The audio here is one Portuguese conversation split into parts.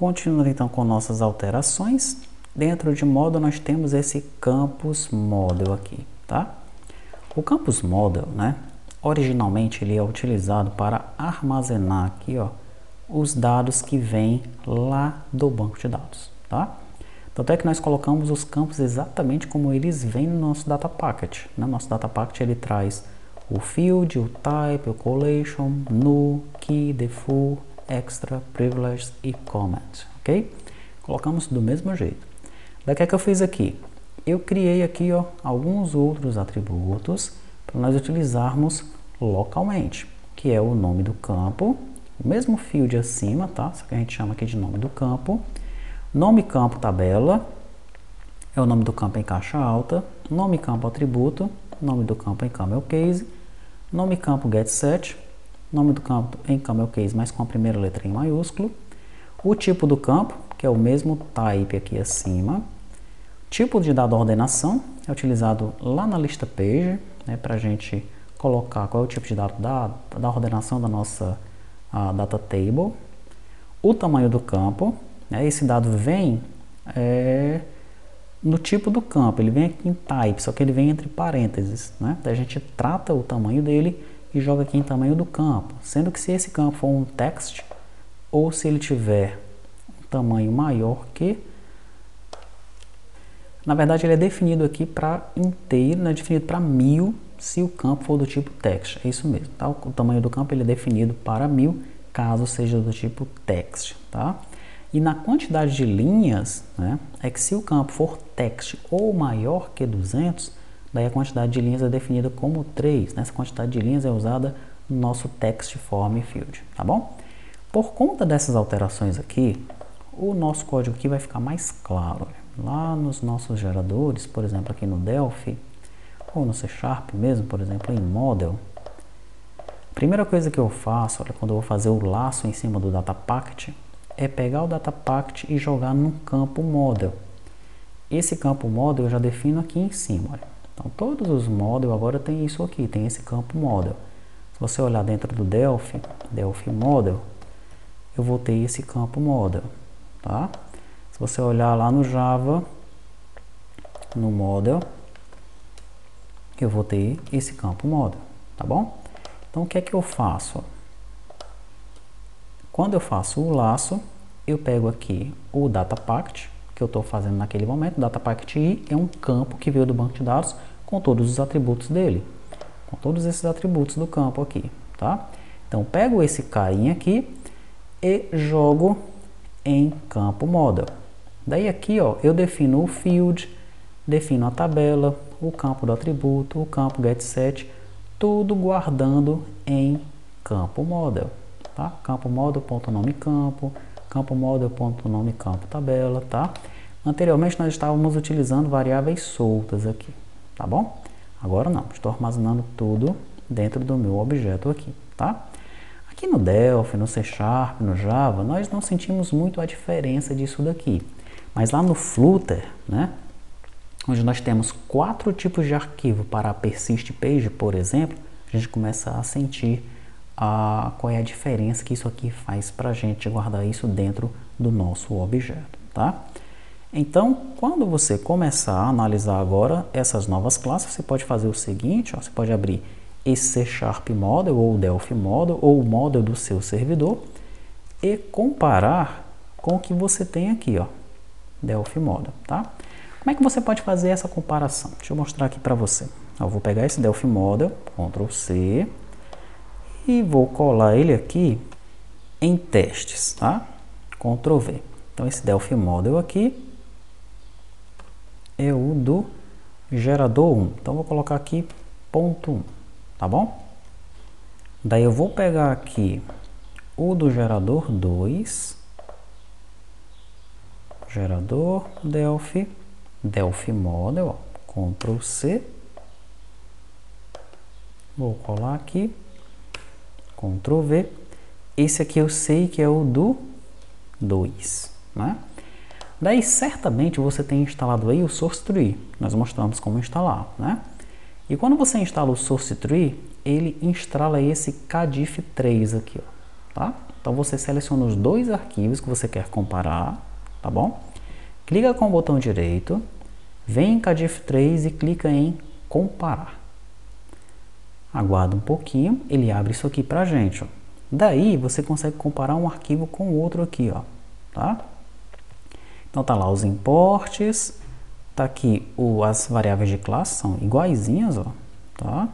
Continuando então com nossas alterações. Dentro de model nós temos esse campus model aqui, tá? O campus model, né? Originalmente ele é utilizado para armazenar aqui, ó, os dados que vêm lá do banco de dados, tá? Tanto é que nós colocamos os campos exatamente como eles vêm no nosso data packet, né? Nosso data packet ele traz o field, o type, o collation, null, key, default, extra, privileged e comment, ok? Colocamos do mesmo jeito. Daí o que eu fiz aqui? Eu criei aqui, ó, alguns outros atributos para nós utilizarmos localmente, que é o nome do campo, o mesmo field acima, tá? Só que a gente chama aqui de nome do campo, nome campo tabela, é o nome do campo em caixa alta, nome campo atributo, nome do campo em camel case, nome campo getSet, nome do campo em camel case, mas com a primeira letra em maiúsculo, o tipo do campo, que é o mesmo type aqui acima, tipo de dado ordenação, é utilizado lá na lista page, né, para a gente colocar qual é o tipo de dado da ordenação da nossa data table, o tamanho do campo, né, esse dado vem no tipo do campo, ele vem aqui em type, só que ele vem entre parênteses, né, daí a gente trata o tamanho dele e joga aqui em tamanho do campo, sendo que se esse campo for um text, ou se ele tiver um tamanho maior que, na verdade ele é definido aqui para inteiro, né, definido para 1000 se o campo for do tipo text, é isso mesmo, tá? O tamanho do campo ele é definido para 1000 caso seja do tipo text, tá? E na quantidade de linhas, né, é que se o campo for text ou maior que 200, daí a quantidade de linhas é definida como 3, né? Essa quantidade de linhas é usada no nosso text form field, tá bom? Por conta dessas alterações aqui, o nosso código aqui vai ficar mais claro. Lá nos nossos geradores, por exemplo, aqui no Delphi, ou no C# mesmo, por exemplo, em Model, a primeira coisa que eu faço, olha, quando eu vou fazer o laço em cima do data packet, é pegar o data packet e jogar num campo Model. Esse campo Model eu já defino aqui em cima, olha. Então, todos os Model agora tem isso aqui, tem esse campo Model. Se você olhar dentro do Delphi Model, eu vou ter esse campo Model, tá? Se você olhar lá no Java, no Model, eu vou ter esse campo Model, tá bom? Então, o que é que eu faço? Quando eu faço o laço, eu pego aqui o data packet, que eu estou fazendo naquele momento. O data packet I é um campo que veio do banco de dados com todos os atributos dele, com todos esses atributos do campo aqui, tá? Então, pego esse carinha aqui e jogo em campo Model. Daí aqui, ó, eu defino o field, defino a tabela, o campo do atributo, o campo getSet, tudo guardando em campo Model, tá? Campo Model.nome campo, campo Model.nome campo tabela, tá? Anteriormente nós estávamos utilizando variáveis soltas aqui, tá bom? Agora não, estou armazenando tudo dentro do meu objeto aqui, tá? Aqui no Delphi, no C#, no Java, nós não sentimos muito a diferença disso daqui. Mas lá no Flutter, né, onde nós temos 4 tipos de arquivo para a persist page, por exemplo, a gente começa a sentir qual é a diferença que isso aqui faz para a gente guardar isso dentro do nosso objeto, tá? Então, quando você começar a analisar agora essas novas classes, você pode fazer o seguinte, ó, você pode abrir esse C# Model ou Delphi Model ou o Model do seu servidor e comparar com o que você tem aqui, ó, Delphi Model, tá? Como é que você pode fazer essa comparação? Deixa eu mostrar aqui para você. Eu vou pegar esse Delphi Model, Ctrl C, e vou colar ele aqui em testes, tá? Ctrl V. Então esse Delphi Model aqui é o do gerador 1. Então vou colocar aqui ponto 1, tá bom? Daí eu vou pegar aqui o do gerador 2, gerador Delphi Model, ó, Ctrl C, vou colar aqui, Ctrl V, esse aqui eu sei que é o do 2, né? Daí certamente você tem instalado aí o Source Tree, nós mostramos como instalar, né? E quando você instala o Source Tree, ele instala esse Cadiff 3 aqui, ó, tá? Então você seleciona os dois arquivos que você quer comparar, tá bom? Clica com o botão direito, vem em Cadif3 e clica em comparar. Aguarda um pouquinho, ele abre isso aqui pra gente, ó. Daí você consegue comparar um arquivo com o outro aqui, ó, tá? Então tá lá os imports, tá aqui as variáveis de classe, são iguaizinhas, ó, tá?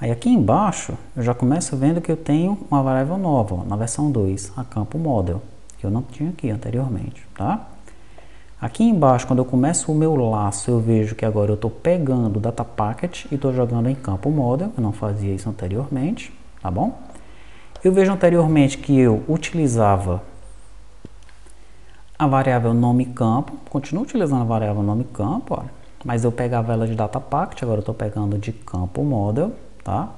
Aí aqui embaixo eu já começo vendo que eu tenho uma variável nova, ó, na versão 2, a campo model, que eu não tinha aqui anteriormente, tá? Aqui embaixo, quando eu começo o meu laço, eu vejo que agora eu estou pegando o data packet e estou jogando em campo model, eu não fazia isso anteriormente, tá bom? Eu vejo anteriormente que eu utilizava a variável nome campo, continuo utilizando a variável nome campo, ó, mas eu pegava ela de data packet, agora eu estou pegando de campo model, tá?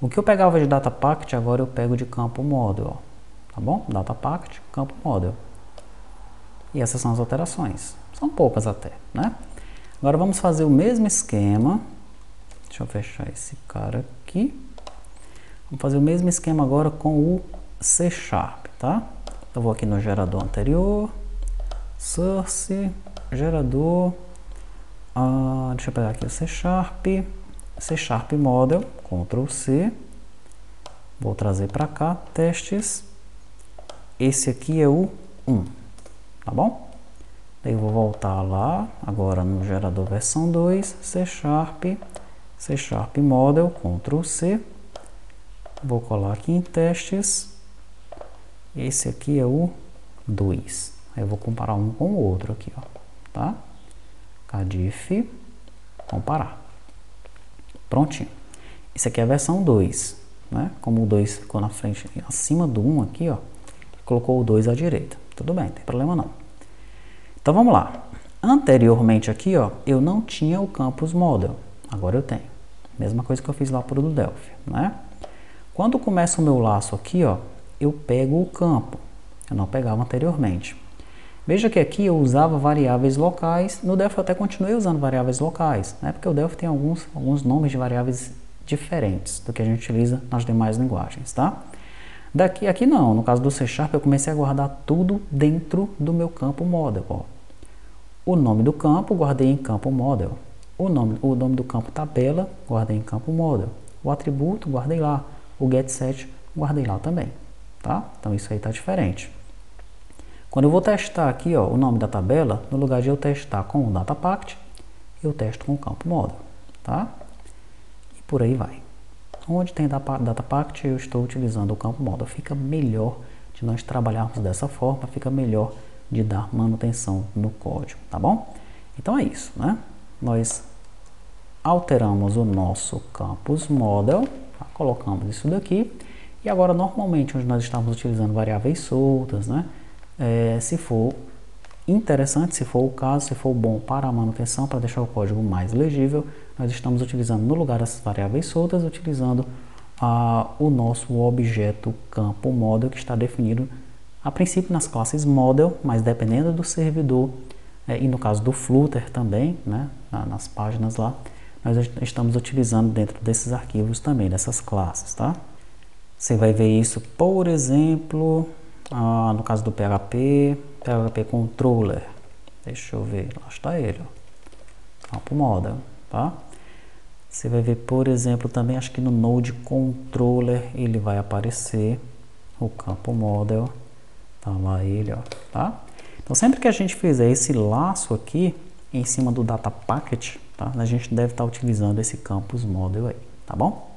O que eu pegava de data packet, agora eu pego de campo model, ó, tá bom? Data packet, campo model. E essas são as alterações. São poucas até, né? Agora vamos fazer o mesmo esquema. Deixa eu fechar esse cara aqui. Vamos fazer o mesmo esquema agora com o C#, tá? Eu vou aqui no gerador anterior. Source, gerador. Deixa eu pegar aqui o C#. C# model, Ctrl C. Vou trazer para cá, testes. Esse aqui é o 1. Tá bom? Daí eu vou voltar lá, agora no gerador versão 2, C#, C# model, Ctrl C. Vou colar aqui em testes. Esse aqui é o 2. Aí eu vou comparar um com o outro aqui, ó, tá? Cadif, comparar. Prontinho. Esse aqui é a versão 2, né? Como o 2 ficou na frente, acima do 1 aqui, ó, colocou o 2 à direita. Tudo bem, não tem problema não. Então vamos lá. Anteriormente aqui, ó, eu não tinha o campus model. Agora eu tenho. Mesma coisa que eu fiz lá para o do Delphi, né? Quando começa o meu laço aqui, ó, eu pego o campo. Eu não pegava anteriormente. Veja que aqui eu usava variáveis locais. No Delphi eu até continuei usando variáveis locais, né? Porque o Delphi tem alguns nomes de variáveis diferentes do que a gente utiliza nas demais linguagens, tá? Aqui não, no caso do C# eu comecei a guardar tudo dentro do meu campo model, ó. O nome do campo guardei em campo model. O nome do campo tabela guardei em campo model. O atributo guardei lá. O getSet guardei lá também, tá? Então isso aí tá diferente. Quando eu vou testar aqui, ó, o nome da tabela, no lugar de eu testar com o datapact, eu testo com o campo model, tá? E por aí vai. Onde tem datapact, eu estou utilizando o campo model. Fica melhor de nós trabalharmos dessa forma, fica melhor de dar manutenção no código, tá bom? Então é isso, né? Nós alteramos o nosso campus model, tá? Colocamos isso daqui, e agora normalmente onde nós estamos utilizando variáveis soltas, né? Se for interessante, se for o caso, se for bom para a manutenção, para deixar o código mais legível, nós estamos utilizando no lugar dessas variáveis soltas, utilizando o nosso objeto campo model, que está definido a princípio nas classes model, mas dependendo do servidor, e no caso do Flutter também, né, nas páginas lá, nós estamos utilizando dentro desses arquivos também, dessas classes, tá? Você vai ver isso, por exemplo, no caso do PHP Controller. Deixa eu ver, lá está ele, ó. Campo model, tá? Você vai ver, por exemplo, também acho que no Node Controller ele vai aparecer o campo model, tá lá ele, ó, tá? Então sempre que a gente fizer esse laço aqui em cima do data packet, tá? A gente deve estar utilizando esse campus model aí, tá bom?